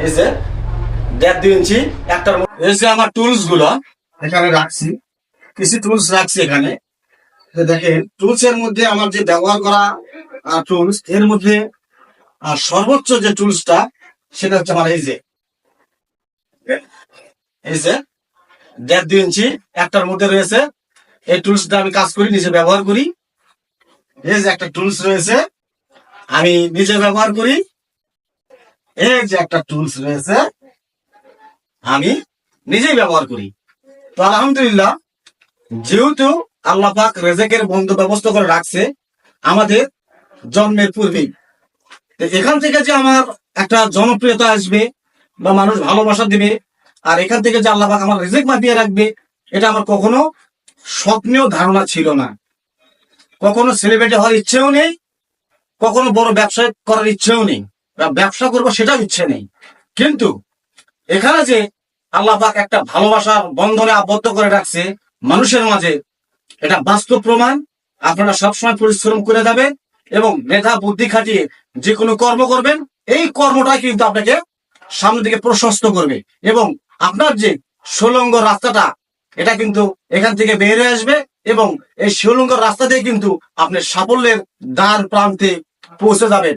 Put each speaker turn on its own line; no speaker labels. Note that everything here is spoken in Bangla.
এই যে 1.5-2 ইঞ্চি একটার মধ্যে এই যে আমার টুলস গুলো এখানে রাখছি, কিছু টুলস রাখছি এখানে। দেখেন টুলস এর মধ্যে আমার যে ব্যবহার করা টুলস, এর মধ্যে সর্বোচ্চ যে টুলসটা সেটা হচ্ছে আমার এই যে 1.5-2 ইঞ্চি একটার মধ্যে রয়েছে। এই টুলসটা আমি কাজ করি, নিজে ব্যবহার করি। এই যে একটা টুলস রয়েছে, আমি নিজে ব্যবহার করি। এই যে একটা টুলস রয়েছে, আমি নিজেই ব্যবহার করি। তো আলহামদুলিল্লাহ, যেহেতু আল্লাহ পাক রেজেকের বন্ধ ব্যবস্থা করে রাখছে আমাদের জন্মের পূর্বেই, এখান থেকে যে আমার একটা জনপ্রিয়তা আসবে বা মানুষ ভালোবাসা দিবে, আর এখান থেকে যে আল্লাহ পাক আমার রিজিক মাপিয়ে রাখবে, এটা আমার কখনো স্বপ্নেও ধারণা ছিল না। কখনো সেলিব্রিটি হওয়ার ইচ্ছেও নেই, কখনো বড় ব্যবসা করার ইচ্ছেও নেই, বা ব্যবসা করবো সেটাও ইচ্ছে নেই। কিন্তু এখানে যে আল্লাহ পাক একটা ভালোবাসার বন্ধনে আবদ্ধ করে রাখছে মানুষের মাঝে, এটা বাস্তব প্রমাণ। আপনারা সবসময় পরিশ্রম করে যাবেন এবং মেধা বুদ্ধি খাটিয়ে যে কোনো কর্ম করবেন, এই কর্মটাই কিন্তু আপনাকে সামনের দিকে প্রশস্ত করবে এবং আপনার যে সুলঙ্গ রাস্তাটা, এটা কিন্তু এখান থেকে বের হয়ে আসবে এবং এই সুলঙ্গ রাস্তা দিয়ে কিন্তু আপনি সাফল্যের দ্বার প্রান্তে পৌঁছে যাবেন।